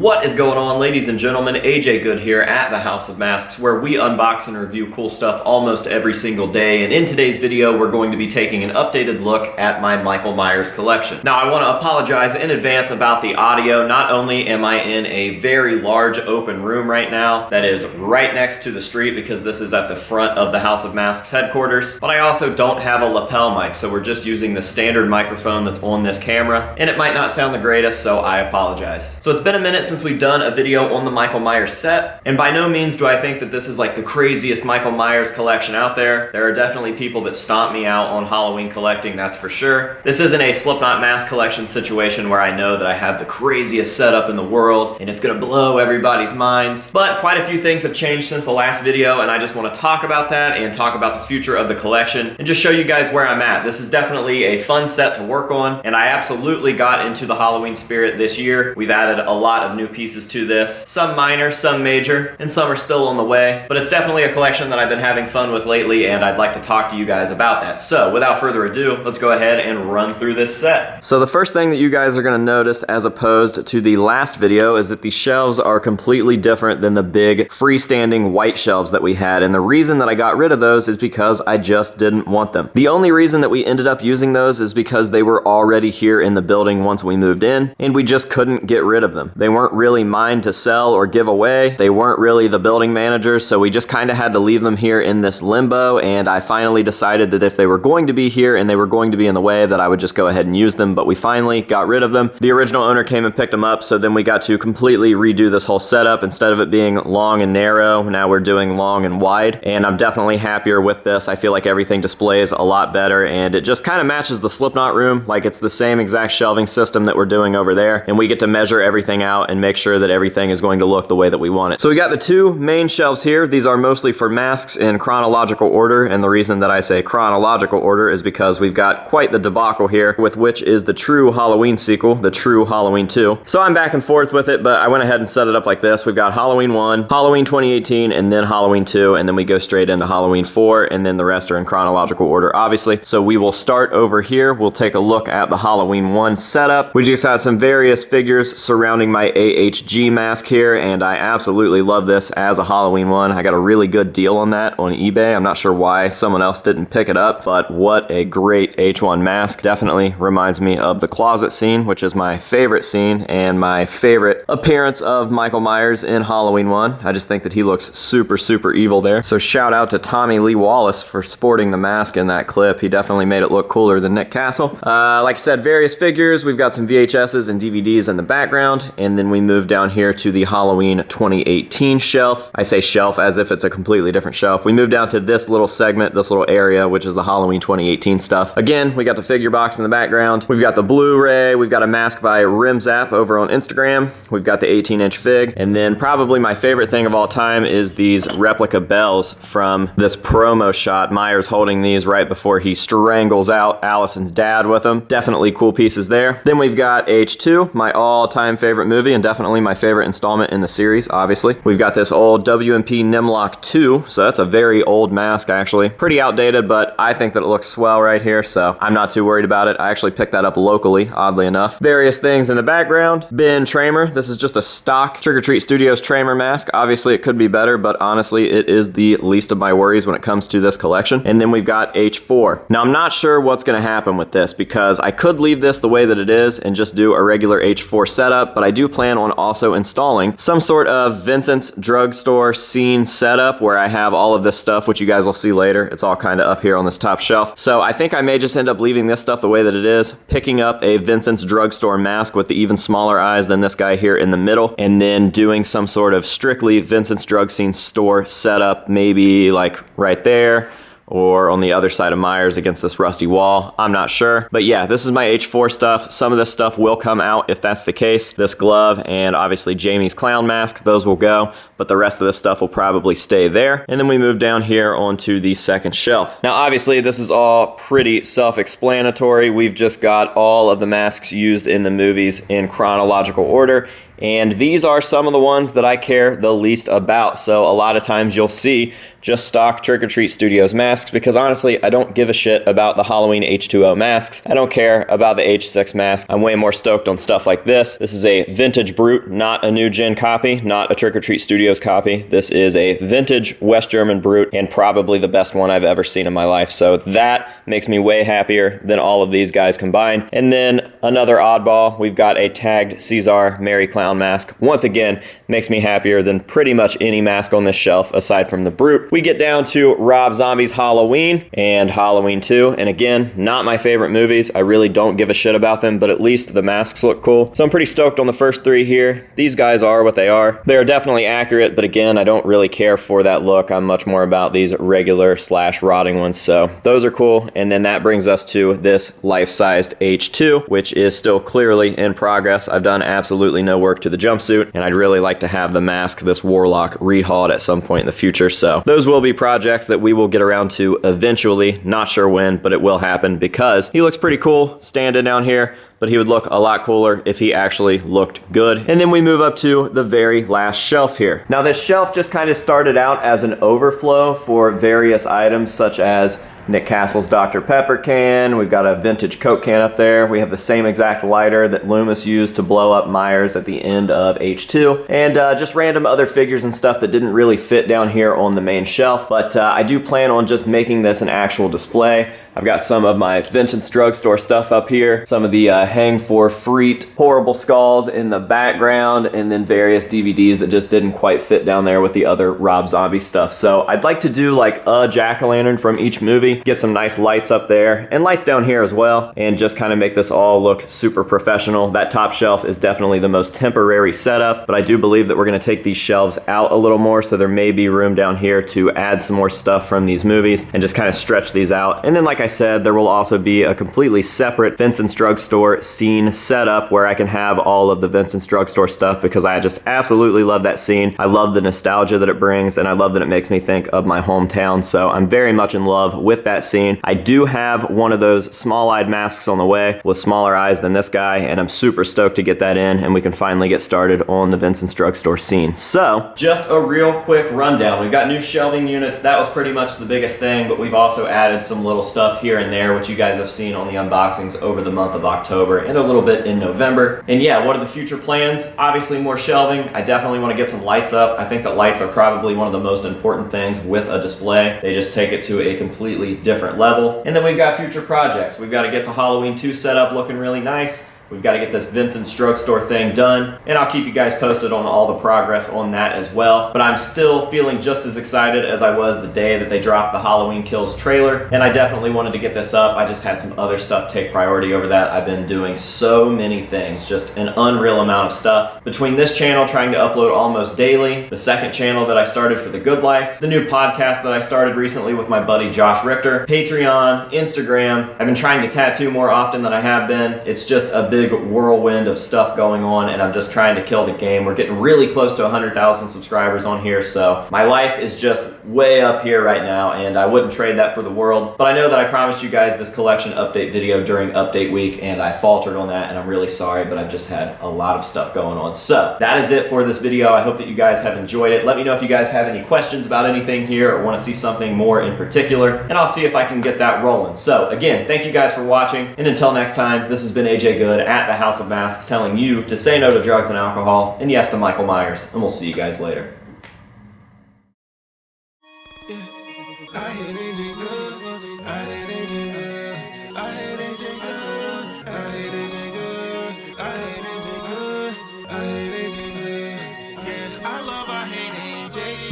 What is going on, ladies and gentlemen? AJ Good here at the House of Masks, where we unbox and review cool stuff almost every single day. And in today's video, we're going to be taking an updated look at my Michael Myers collection. Now, I want to apologize in advance about the audio. Not only am I in a very large open room right now that is right next to the street because this is at the front of the House of Masks headquarters, but I also don't have a lapel mic, so we're just using the standard microphone that's on this camera, and it might not sound the greatest, so I apologize. So it's been a minute since we've done a video on the Michael Myers set, and by no means do I think that this is like the craziest Michael Myers collection out there. There are definitely people that stomp me out on Halloween collecting, that's for sure. This isn't a Slipknot mask collection situation where I know that I have the craziest setup in the world and it's gonna blow everybody's minds, but quite a few things have changed since the last video, and I just want to talk about that and talk about the future of the collection and just show you guys where I'm at. This is definitely a fun set to work on, and I absolutely got into the Halloween spirit this year. We've added a lot of new pieces to this, some minor, some major, and some are still on the way, but it's definitely a collection that I've been having fun with lately, and I'd like to talk to you guys about that. So without further ado, let's go ahead and run through this set. So the first thing that you guys are going to notice as opposed to the last video is that the shelves are completely different than the big freestanding white shelves that we had, and the reason that I got rid of those is because I just didn't want them. The only reason that we ended up using those is because they were already here in the building once we moved in, and we just couldn't get rid of them. They weren't really mine to sell or give away. They weren't really the building managers, so we just kind of had to leave them here in this limbo, and I finally decided that if they were going to be here and they were going to be in the way, that I would just go ahead and use them, but we finally got rid of them. The original owner came and picked them up, so then we got to completely redo this whole setup. Instead of it being long and narrow, now we're doing long and wide, and I'm definitely happier with this. I feel like everything displays a lot better, and it just kind of matches the Slipknot room. Like, it's the same exact shelving system that we're doing over there, and we get to measure everything out and make sure that everything is going to look the way that we want it. So we got the two main shelves here. These are mostly for masks in chronological order, and the reason that I say chronological order is because we've got quite the debacle here, with which is the true Halloween sequel, the true Halloween 2. So I'm back and forth with it, but I went ahead and set it up like this. We've got Halloween 1, Halloween 2018, and then Halloween 2, and then we go straight into Halloween 4, and then the rest are in chronological order, obviously. So we will start over here. We'll take a look at the Halloween 1 setup. We just had some various figures surrounding my AHG mask here, and I absolutely love this as a Halloween 1. I got a really good deal on that on eBay. I'm not sure why someone else didn't pick it up, but what a great H1 mask. Definitely reminds me of the closet scene, which is my favorite scene and my favorite appearance of Michael Myers in Halloween 1. I just think that he looks super, super evil there. So shout out to Tommy Lee Wallace for sporting the mask in that clip. He definitely made it look cooler than Nick Castle. Like I said, various figures. We've got some VHSs and DVDs in the background, and then we move down here to the Halloween 2018 shelf. I say shelf as if it's a completely different shelf. We move down to this little segment, this little area, which is the Halloween 2018 stuff. Again, we got the figure box in the background. We've got the Blu-ray. We've got a mask by Rimzap over on Instagram. We've got the 18-inch fig. And then probably my favorite thing of all time is these replica bells from this promo shot. Myers holding these right before he strangles out Allison's dad with them. Definitely cool pieces there. Then we've got H2, my all-time favorite movie, and definitely my favorite installment in the series, obviously. We've got this old W&P Nimlock 2, so that's a very old mask, actually. Pretty outdated, but I think that it looks swell right here, so I'm not too worried about it. I actually picked that up locally, oddly enough. Various things in the background. Ben Tramer. This is just a stock Trick or Treat Studios Tramer mask. Obviously, it could be better, but honestly, it is the least of my worries when it comes to this collection. And then we've got H4. Now, I'm not sure what's going to happen with this, because I could leave this the way that it is and just do a regular H4 setup, but I do plan on also installing some sort of Vincent's drugstore scene setup where I have all of this stuff, which you guys will see later. It's all kind of up here on this top shelf. So I think I may just end up leaving this stuff the way that it is, picking up a Vincent's drugstore mask with the even smaller eyes than this guy here in the middle, and then doing some sort of strictly Vincent's drug scene store setup, maybe like right there, or on the other side of Myers against this rusty wall. I'm not sure. But yeah, this is my H4 stuff. Some of this stuff will come out if that's the case. This glove and obviously Jamie's clown mask, those will go. but the rest of this stuff will probably stay there. And then we move down here onto the second shelf. Now, obviously, this is all pretty self-explanatory. We've just got all of the masks used in the movies in chronological order. And these are some of the ones that I care the least about. So a lot of times you'll see just stock Trick or Treat Studios masks because honestly, I don't give a shit about the Halloween H2O masks. I don't care about the H6 mask. I'm way more stoked on stuff like this. This is a vintage Brute, not a new gen copy, not a Trick or Treat Studios copy. This is a vintage West German Brute and probably the best one I've ever seen in my life. So that makes me way happier than all of these guys combined. And then another oddball, we've got a tagged Caesar Mary Clown mask. Once again, makes me happier than pretty much any mask on this shelf aside from the Brute. We get down to Rob Zombie's Halloween and Halloween 2. And again, not my favorite movies. I really don't give a shit about them, but at least the masks look cool. So I'm pretty stoked on the first three here. These guys are what they are. They're definitely accurate, but again, I don't really care for that look. I'm much more about these regular / rotting ones. So those are cool. And then that brings us to this life-sized H2, which is still clearly in progress. I've done absolutely no work to the jumpsuit, and I'd really like to have the mask, this Warlock, rehauled at some point in the future. So those will be projects that we will get around to eventually. Not sure when, but it will happen because he looks pretty cool standing down here, but he would look a lot cooler if he actually looked good. And then we move up to the very last shelf here. Now this shelf just kind of started out as an overflow for various items such as Nick Castle's Dr. Pepper can. We've got a vintage Coke can up there. We have the same exact lighter that Loomis used to blow up Myers at the end of H2. And just random other figures and stuff that didn't really fit down here on the main shelf. But I do plan on just making this an actual display. I've got some of my Vincent's Drugstore stuff up here, some of the Hang for Freet horrible skulls in the background, and then various DVDs that just didn't quite fit down there with the other Rob Zombie stuff. So I'd like to do like a jack-o'-lantern from each movie, get some nice lights up there, and lights down here as well, and just kind of make this all look super professional. That top shelf is definitely the most temporary setup, but I do believe that we're gonna take these shelves out a little more, so there may be room down here to add some more stuff from these movies and just kind of stretch these out. And then like I said, there will also be a completely separate Vincent's Drugstore scene setup where I can have all of the Vincent's Drugstore stuff because I just absolutely love that scene. I love the nostalgia that it brings, and I love that it makes me think of my hometown, so I'm very much in love with that scene. I do have one of those small-eyed masks on the way with smaller eyes than this guy, and I'm super stoked to get that in, and we can finally get started on the Vincent's Drugstore scene. So, just a real quick rundown. We've got new shelving units. That was pretty much the biggest thing, but we've also added some little stuff here and there, which you guys have seen on the unboxings over the month of October and a little bit in November. And yeah, what are the future plans? Obviously more shelving. I definitely want to get some lights up. I think that lights are probably one of the most important things with a display. They just take it to a completely different level. And then we've got future projects. We've got to get the Halloween 2 setup looking really nice. We've got to get this Vincent's Drugstore thing done, and I'll keep you guys posted on all the progress on that as well. But I'm still feeling just as excited as I was the day that they dropped the Halloween Kills trailer, and I definitely wanted to get this up. I just had some other stuff take priority over that. I've been doing so many things, just an unreal amount of stuff. Between this channel trying to upload almost daily, the second channel that I started for The Good Life, the new podcast that I started recently with my buddy Josh Richter, Patreon, Instagram. I've been trying to tattoo more often than I have been. It's just a big whirlwind of stuff going on, and I'm just trying to kill the game. We're getting really close to 100,000 subscribers on here, so my life is just way up here right now, and I wouldn't trade that for the world. But I know that I promised you guys this collection update video during update week, and I faltered on that, and I'm really sorry, but I've just had a lot of stuff going on. So that is it for this video. I hope that you guys have enjoyed it. Let me know if you guys have any questions about anything here or want to see something more in particular, and I'll see if I can get that rolling. So again, thank you guys for watching, and until next time, this has been AJ Good at the House of Masks telling you to say no to drugs and alcohol, and yes to Michael Myers, and we'll see you guys later.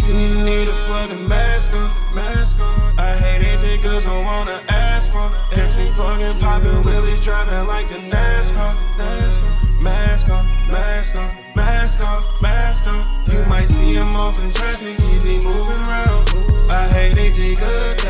You need to put a mask on. I hate AJ girls don't wanna ask for. Catch me fucking popping wheelies, driving like the NASCAR. Mask on, mask on, mask on, mask on. You might see him off in traffic, he be moving around. I hate AJ good.